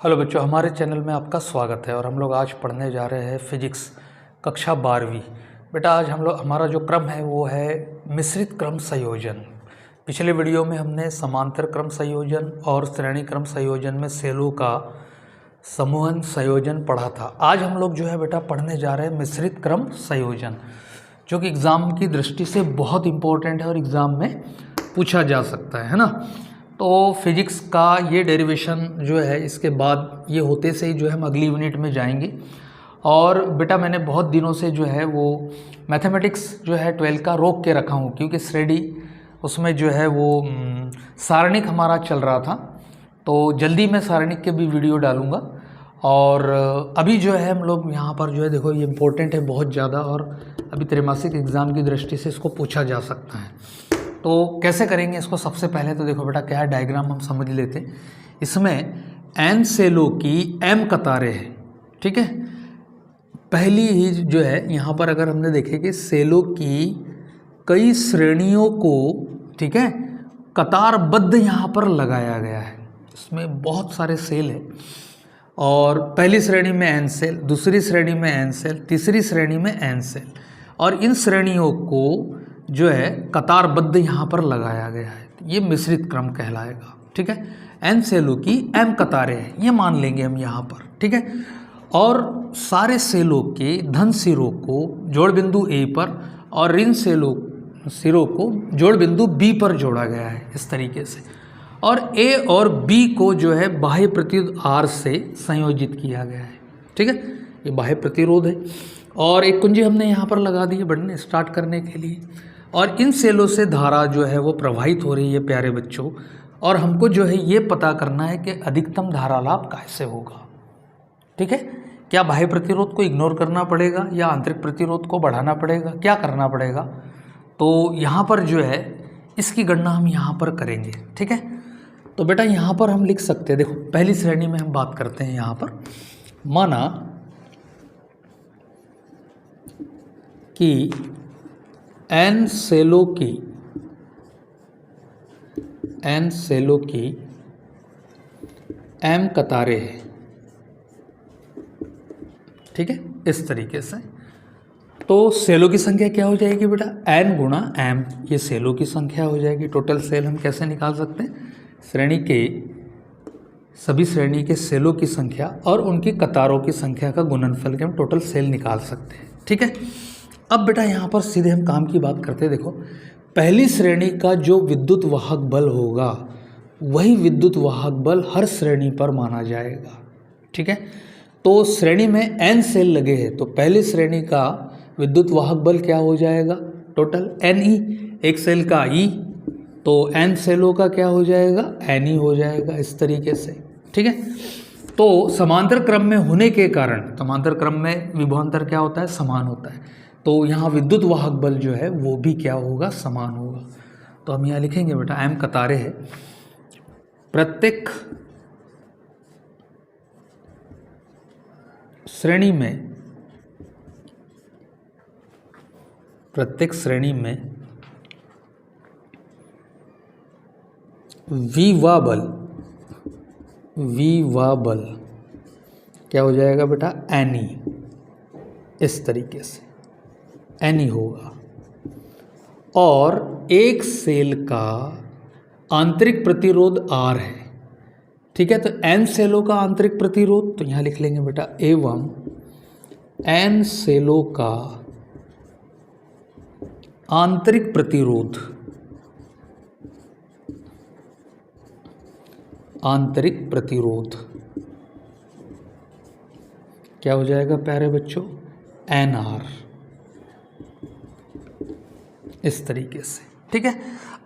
Hello बच्चों, हमारे channel में आपका स्वागत है। और हम लोग आज पढ़ने जा रहे हैं फिजिक्स कक्षा 12वीं। बेटा आज हमारा जो क्रम है वो है मिश्रित क्रम संयोजन। पिछले वीडियो में हमने समांतर क्रम संयोजन और श्रेणी क्रम संयोजन में सेलों का समूहन संयोजन पढ़ा था। आज हम लोग जो है बेटा पढ़ने जा रहे हैं मिश्रित क्रम संयोजन, जो कि एग्ज़ाम की दृष्टि से बहुत इम्पोर्टेंट है और एग्ज़ाम में पूछा जा सकता है ना। तो फिजिक्स का ये डेरिवेशन जो है इसके बाद ये होते से ही जो है हम अगली यूनिट में जाएंगे। और बेटा मैंने बहुत दिनों से जो है वो मैथमेटिक्स जो है 12 का रोक के रखा हूँ, क्योंकि श्रेणी उसमें जो है वो सारणिक हमारा चल रहा था। तो जल्दी मैं सारणिक के भी वीडियो डालूँगा। और अभी जो है हम लोग यहाँ पर जो है देखो ये इम्पोर्टेंट है बहुत ज़्यादा, और अभी त्रैमासिक एग्ज़ाम की दृष्टि से इसको पूछा जा सकता है। तो कैसे करेंगे इसको? सबसे पहले तो देखो बेटा क्या है, डायग्राम हम समझ लेते हैं। इसमें n सेलों की m कतारें हैं, ठीक है। पहली ही जो है यहाँ पर अगर हमने देखे कि सेलों की कई श्रेणियों को, ठीक है, कतारबद्ध यहाँ पर लगाया गया है। इसमें बहुत सारे सेल हैं और पहली श्रेणी में n सेल, दूसरी श्रेणी में n सेल, तीसरी श्रेणी में n सेल, और इन श्रेणियों को जो है कतारबद्ध यहाँ पर लगाया गया है। ये मिश्रित क्रम कहलाएगा, ठीक है। n सेलों की m कतारें हैं, ये मान लेंगे हम यहाँ पर, ठीक है। और सारे सेलों के धन सिरों को जोड़ बिंदु A पर और ऋण सिरों को जोड़ बिंदु B पर जोड़ा गया है इस तरीके से। और A और B को जो है बाह्य प्रतिरोध R से संयोजित किया गया है, ठीक है। ये बाह्य प्रतिरोध है और एक कुंजी हमने यहाँ पर लगा दी है बढ़ने स्टार्ट करने के लिए। और इन सेलों से धारा जो है वो प्रवाहित हो रही है प्यारे बच्चों, और हमको जो है ये पता करना है कि अधिकतम धारा लाभ कैसे होगा, ठीक है। क्या बाह्य प्रतिरोध को इग्नोर करना पड़ेगा या आंतरिक प्रतिरोध को बढ़ाना पड़ेगा, क्या करना पड़ेगा? तो यहाँ पर जो है इसकी गणना हम यहाँ पर करेंगे, ठीक है। तो बेटा यहाँ पर हम लिख सकते हैं, देखो पहली श्रेणी में हम बात करते हैं। यहाँ पर माना कि n सेलों की m कतारें हैं, ठीक है, इस तरीके से। तो सेलों की संख्या क्या हो जाएगी बेटा? n गुणा m, ये सेलों की संख्या हो जाएगी। टोटल सेल हम कैसे निकाल सकते हैं? सभी श्रेणी के सेलों की संख्या और उनकी कतारों की संख्या का गुणनफल के हम टोटल सेल निकाल सकते हैं, ठीक है। अब बेटा यहाँ पर सीधे हम काम की बात करते हैं। देखो पहली श्रेणी का जो विद्युत वाहक बल होगा वही विद्युत वाहक बल हर श्रेणी पर माना जाएगा, ठीक है। तो श्रेणी में n सेल लगे हैं, तो पहली श्रेणी का विद्युत वाहक बल क्या हो जाएगा? टोटल Ne, एक सेल का E, तो n सेलों का क्या हो जाएगा? Ne हो जाएगा, इस तरीके से, ठीक है। तो समांतर क्रम में होने के कारण, समांतर क्रम में विभवांतर क्या होता है? समान होता है। तो यहाँ विद्युत वाहक बल जो है वो भी क्या होगा? समान होगा। तो हम यहाँ लिखेंगे बेटा m कतारें है, प्रत्येक श्रेणी में विवा बल क्या हो जाएगा बेटा? Ne, इस तरीके से Ne होगा। और एक सेल का आंतरिक प्रतिरोध R है, ठीक है। तो n सेलों का आंतरिक प्रतिरोध, तो यहाँ लिख लेंगे बेटा एवं n सेलों का आंतरिक प्रतिरोध, क्या हो जाएगा प्यारे बच्चों? NR, इस तरीके से, ठीक है।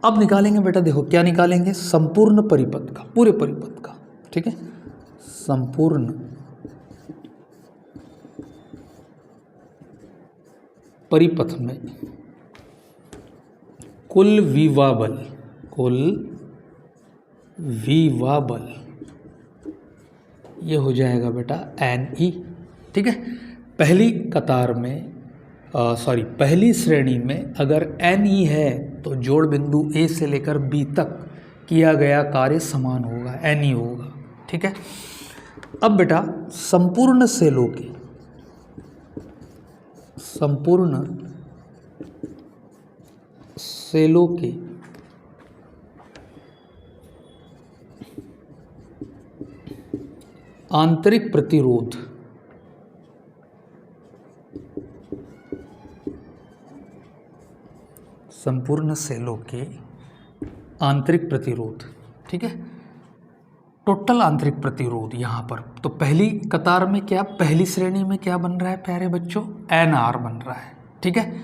अब निकालेंगे बेटा, देखो क्या निकालेंगे? संपूर्ण परिपथ का, पूरे परिपथ का, ठीक है। संपूर्ण परिपथ में कुल विवा बल ये हो जाएगा बेटा Ne, ठीक है। पहली कतार में पहली श्रेणी में अगर Ne है तो जोड़ बिंदु A से लेकर B तक किया गया कार्य समान होगा, Ne होगा, ठीक है। अब बेटा संपूर्ण सेलों के आंतरिक प्रतिरोध संपूर्ण सेलों के आंतरिक प्रतिरोध, ठीक है, टोटल आंतरिक प्रतिरोध यहाँ पर तो पहली कतार में क्या, पहली श्रेणी में क्या बन रहा है प्यारे बच्चों, NR बन रहा है, ठीक है।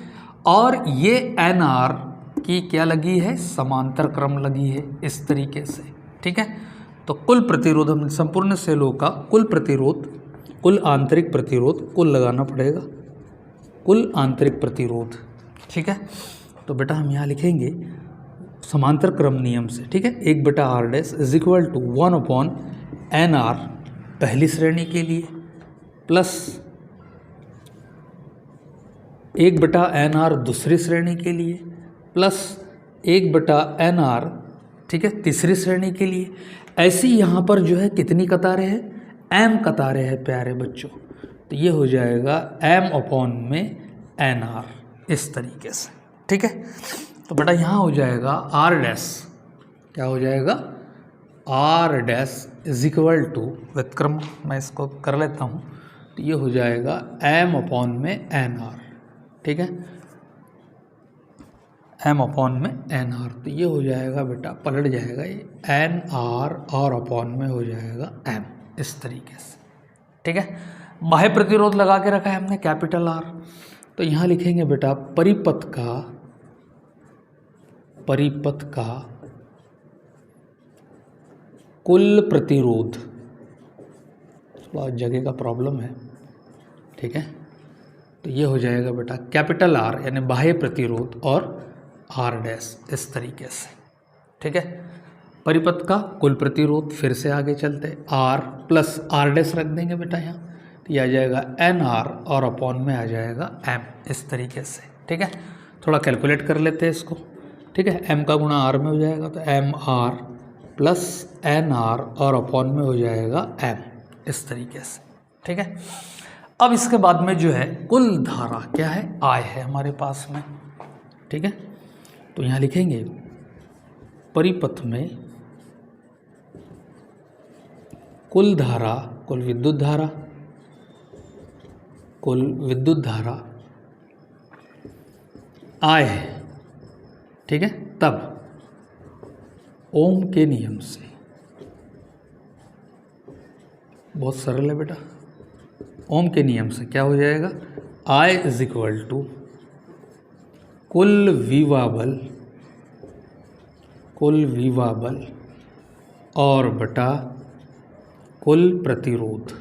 और ये NR की क्या लगी है, समांतर क्रम लगी है इस तरीके से, ठीक है। तो कुल प्रतिरोध हम संपूर्ण सेलों का कुल प्रतिरोध, कुल आंतरिक प्रतिरोध, कुल लगाना पड़ेगा, कुल आंतरिक प्रतिरोध, ठीक है। तो बेटा हम यहाँ लिखेंगे समांतर क्रम नियम से, ठीक है, 1/r dash is equal to 1/nr पहली श्रेणी के लिए प्लस 1/nr दूसरी श्रेणी के लिए प्लस 1/nr, ठीक है, तीसरी श्रेणी के लिए। ऐसी यहाँ पर जो है कितनी कतारें हैं, m कतारें हैं प्यारे बच्चों। तो ये हो जाएगा m/nr इस तरीके से, ठीक है। तो बेटा यहाँ हो जाएगा r डैश, क्या हो जाएगा, r dash is equal to व्युत्क्रम मैं इसको कर लेता हूँ, तो ये हो जाएगा m/nr, ठीक है, m/nr। तो ये हो जाएगा बेटा, पलट जाएगा ये nr और अपॉन में हो जाएगा m इस तरीके से, ठीक है। बाह्य प्रतिरोध लगा के रखा है हमने कैपिटल R। तो यहाँ लिखेंगे बेटा परिपथ का कुल प्रतिरोध, थोड़ा जगह का प्रॉब्लम है, ठीक है। तो ये हो जाएगा बेटा कैपिटल R यानी बाह्य प्रतिरोध और R डैश इस तरीके से, ठीक है। परिपथ का कुल प्रतिरोध, फिर से आगे चलते R प्लस R डैश रख देंगे बेटा यहाँ, तो ये आ जाएगा NR और अपॉन में आ जाएगा M इस तरीके से, ठीक है। थोड़ा कैलकुलेट कर लेते हैं इसको, ठीक है। M का गुणा R में हो जाएगा तो MR प्लस NR और अपॉन में हो जाएगा M इस तरीके से, ठीक है। अब इसके बाद में जो है कुल धारा क्या है, I है हमारे पास में, ठीक है। तो यहाँ लिखेंगे परिपथ में कुल धारा, कुल विद्युत धारा I है, ठीक है। तब ओम के नियम से, बहुत सरल है बेटा, ओम के नियम से क्या हो जाएगा, I इज इक्वल टू कुल विवा बल और बटा कुल प्रतिरोध,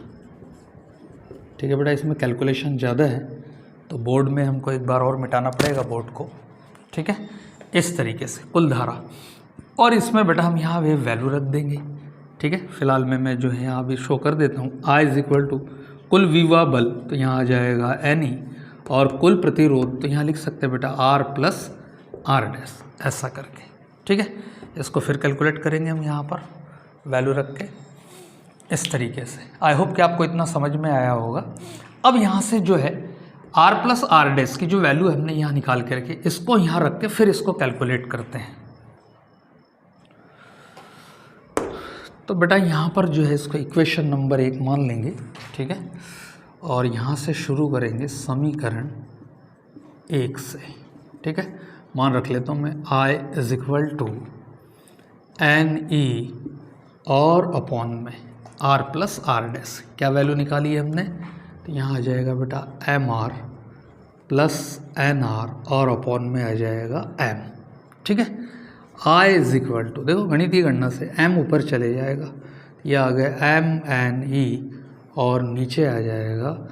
ठीक है बेटा। इसमें कैलकुलेशन ज़्यादा है तो बोर्ड में हमको एक बार और मिटाना पड़ेगा बोर्ड को, ठीक है, इस तरीके से कुल धारा। और इसमें बेटा हम यहाँ वे वैल्यू रख देंगे, ठीक है। फिलहाल मैं जो है यहाँ अभी शो कर देता हूँ, I इज इक्वल टू कुल विवा बल, तो यहाँ आ जाएगा NE, और कुल प्रतिरोध तो यहाँ लिख सकते हैं बेटा R प्लस R डैश, ऐसा करके, ठीक है। इसको फिर कैलकुलेट करेंगे हम यहाँ पर वैल्यू रख के इस तरीके से। आई होप कि आपको इतना समझ में आया होगा। अब यहाँ से जो है R प्लस R डैश की जो वैल्यू हमने यहाँ निकाल के रखी, इसको यहाँ रख के फिर इसको कैलकुलेट करते हैं। तो बेटा यहाँ पर जो है इसको इक्वेशन नंबर 1 मान लेंगे, ठीक है, और यहाँ से शुरू करेंगे समीकरण 1 से, ठीक है। मान रख लेता हूँ मैं I is equal to NE और अपॉन में R प्लस R डैश, क्या वैल्यू निकाली है हमने, तो यहाँ आ जाएगा बेटा MR प्लस NR और अपॉन में आ जाएगा M, ठीक है। I इज इक्वल टू, देखो गणितीय गणना से M ऊपर चले जाएगा, यह आ गया MNE और नीचे आ जाएगा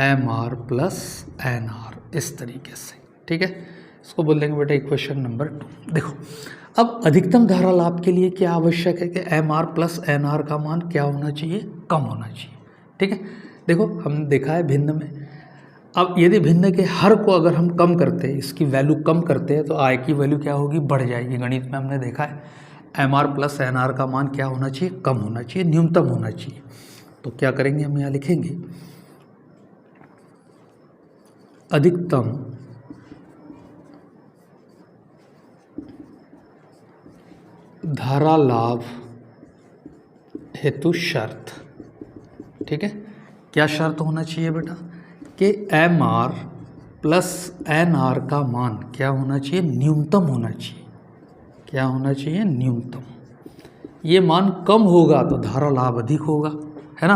MR प्लस NR इस तरीके से, ठीक है। इसको बोल देंगे बेटा इक्वेशन नंबर 2। देखो अब अधिकतम धारा लाभ के लिए क्या आवश्यक है कि MR प्लस NR का मान क्या होना चाहिए, कम होना चाहिए, ठीक है। देखो हमने देखा है भिन्न में, अब यदि भिन्न के हर को अगर हम कम करते हैं, इसकी वैल्यू कम करते हैं, तो I की वैल्यू क्या होगी, बढ़ जाएगी। गणित में हमने देखा है MR प्लस NR का मान क्या होना चाहिए, कम होना चाहिए, न्यूनतम होना चाहिए। तो क्या करेंगे, हम यहाँ लिखेंगे अधिकतम धारा लाभ हेतु शर्त। ठीक है, क्या शर्त होना चाहिए बेटा कि MR प्लस NR का मान क्या होना चाहिए, न्यूनतम होना चाहिए। क्या होना चाहिए, न्यूनतम। ये मान कम होगा तो धारा लाभ अधिक होगा, है ना।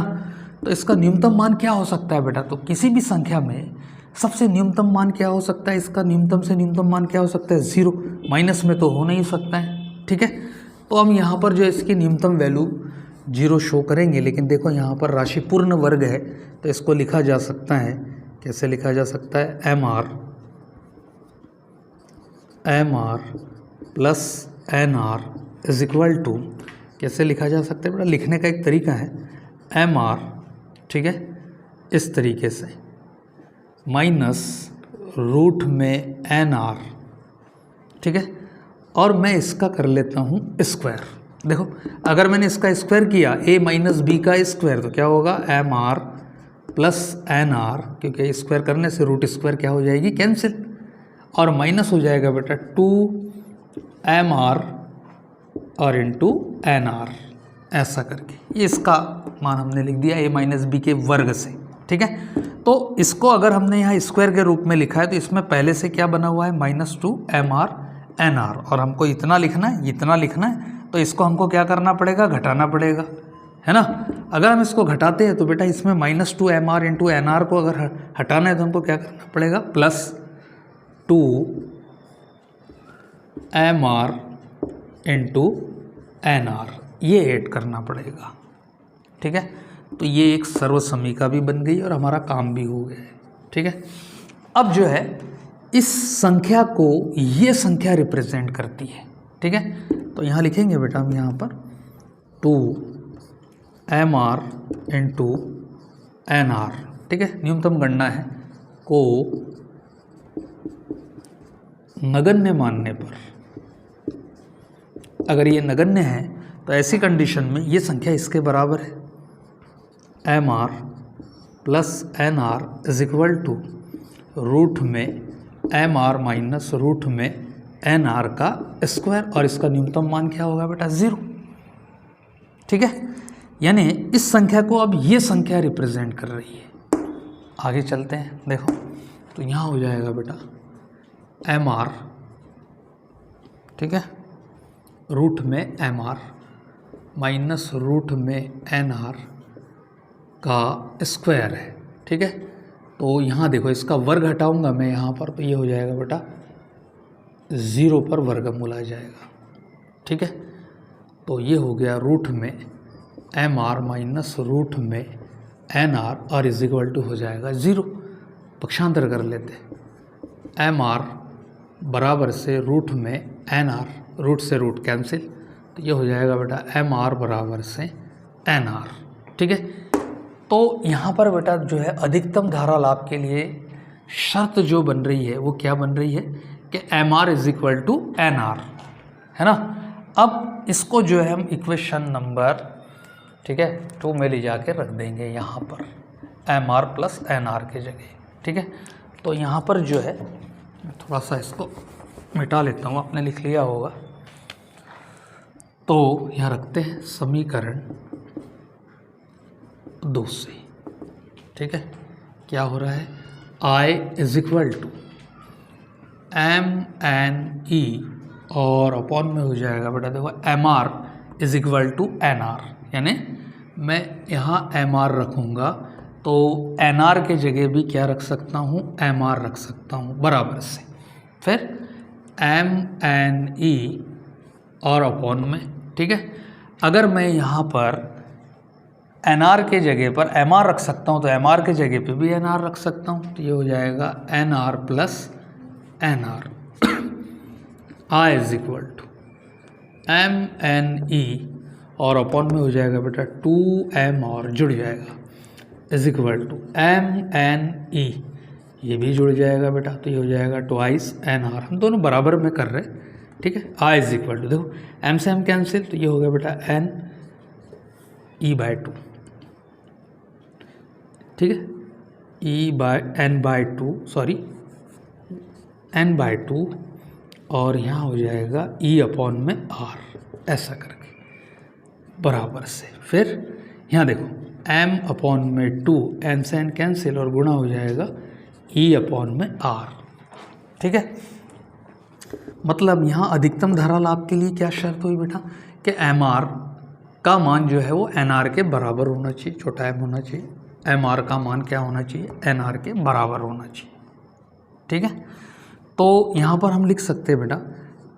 तो इसका न्यूनतम मान क्या हो सकता है बेटा, तो किसी भी संख्या में सबसे न्यूनतम मान क्या हो सकता है, इसका न्यूनतम से न्यूनतम मान क्या हो सकता है, 0। माइनस में तो हो नहीं सकता है। ठीक है, तो हम यहाँ पर जो इसकी न्यूनतम वैल्यू 0 शो करेंगे, लेकिन देखो यहाँ पर राशि पूर्ण वर्ग है तो इसको लिखा जा सकता है, कैसे लिखा जा सकता है, MR plus NR is equal to, कैसे लिखा जा सकता है बेटा, लिखने का एक तरीका है MR, ठीक है, इस तरीके से माइनस रूट में NR, ठीक है, और मैं इसका कर लेता हूँ स्क्वायर। देखो अगर मैंने इसका स्क्वायर किया a माइनस बी का स्क्वायर तो क्या होगा, MR प्लस NR, क्योंकि स्क्वायर करने से रूट स्क्वायर क्या हो जाएगी, कैंसिल, और माइनस हो जाएगा बेटा 2MR और इंटू NR, ऐसा करके ये इसका मान हमने लिख दिया a माइनस बी के वर्ग से। ठीक है, तो इसको अगर हमने यहाँ स्क्वायर के रूप में लिखा है तो इसमें पहले से क्या बना हुआ है, -2MR NR, और हमको इतना लिखना है, इतना लिखना है, तो इसको हमको क्या करना पड़ेगा, घटाना पड़ेगा, है ना। अगर हम इसको घटाते हैं तो बेटा इसमें -2MR इंटू NR को अगर हटाना है तो हमको क्या करना पड़ेगा, +2MR इंटू NR, ये ऐड करना पड़ेगा। ठीक है, तो ये एक सर्वसमीका भी बन गई और हमारा काम भी हो गया है। ठीक है, अब जो है इस संख्या को ये संख्या रिप्रेजेंट करती है। ठीक है, तो यहाँ लिखेंगे बेटा हम यहाँ पर 2MR इंटू NR, ठीक है, न्यूनतम गणना है, को नगण्य मानने पर, अगर ये नगण्य है तो ऐसी कंडीशन में ये संख्या इसके बराबर है, MR plus NR is equal to root में MR माइनस रूट में NR का स्क्वायर, और इसका न्यूनतम मान क्या होगा बेटा, 0। ठीक है, यानी इस संख्या को अब ये संख्या रिप्रेजेंट कर रही है। आगे चलते हैं, देखो तो यहाँ हो जाएगा बेटा MR, ठीक है, रूट में MR माइनस रूट में NR का स्क्वायर है। ठीक है, तो यहाँ देखो इसका वर्ग हटाऊंगा मैं यहाँ पर, तो ये हो जाएगा बेटा 0 पर वर्गमूल आ जाएगा। ठीक है, तो ये हो गया रूट में MR माइनस रूट में NR और इज इक्वल टू हो जाएगा 0। पक्षांतर कर लेते, MR बराबर से रूट में NR, रूट से रूट कैंसिल, तो ये हो जाएगा बेटा MR बराबर से NR। ठीक है, तो यहाँ पर बेटा जो है अधिकतम धारा लाभ के लिए शर्त जो बन रही है वो क्या बन रही है कि MR is equal to NR, है ना। अब इसको जो है हम इक्वेशन नंबर, ठीक है, 2 में ले जाके रख देंगे यहाँ पर MR प्लस NR के जगह। ठीक है, तो यहाँ पर जो है मैं थोड़ा सा इसको मिटा लेता हूँ, आपने लिख लिया होगा, तो यहाँ रखते हैं समीकरण 2 से। ठीक है, क्या हो रहा है, I is equal to MNE और अपॉन में हो जाएगा बेटा देखो MR is equal to NR, यानी मैं यहाँ MR रखूँगा तो NR के जगह भी क्या रख सकता हूँ, MR रख सकता हूँ बराबर से, फिर MNE और अपॉन में। ठीक है, अगर मैं यहाँ पर NR के जगह पर MR रख सकता हूँ तो MR के जगह पे भी NR रख सकता हूँ, तो ये हो जाएगा NR plus NR। I is equal to MNE और अपॉन में हो जाएगा बेटा 2M और जुड़ जाएगा इज इक्वल टू MNE, ये भी जुड़ जाएगा बेटा, तो ये हो जाएगा 2 NR, हम दोनों बराबर में कर रहे हैं। ठीक है, I इज इक्वल टू, देखो M से M कैंसिल, तो ये हो गया बेटा NE/2, ठीक है, n/2 और यहाँ हो जाएगा E/r, ऐसा करके बराबर से। फिर यहाँ देखो m/2, n से n कैंसिल और गुणा हो जाएगा E/r। ठीक है, मतलब यहाँ अधिकतम धारा लाभ के लिए क्या शर्त हुई बेटा कि mr का मान जो है वो nr के बराबर होना चाहिए, छोटा m होना चाहिए। mr का मान क्या होना चाहिए, nr के बराबर होना चाहिए। ठीक है, तो यहाँ पर हम लिख सकते हैं बेटा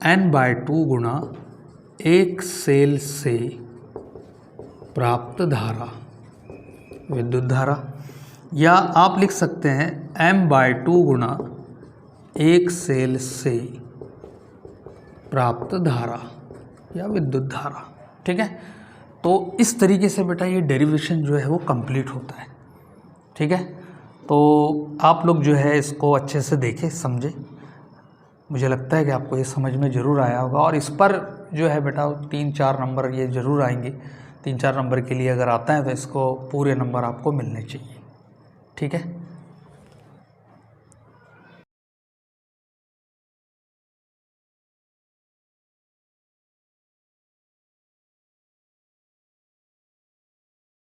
n/2 गुणा एक सेल से प्राप्त धारा, विद्युत धारा, या आप लिख सकते हैं m/2 गुणा एक सेल से प्राप्त धारा या विद्युत धारा। ठीक है, तो इस तरीके से बेटा ये डेरिवेशन जो है वो कंप्लीट होता है। ठीक है, तो आप लोग जो है इसको अच्छे से देखें, समझें। मुझे लगता है कि आपको ये समझ में ज़रूर आया होगा, और इस पर जो है बेटा 3-4 नंबर ये ज़रूर आएंगे। 3-4 नंबर के लिए अगर आता है तो इसको पूरे नंबर आपको मिलने चाहिए। ठीक है।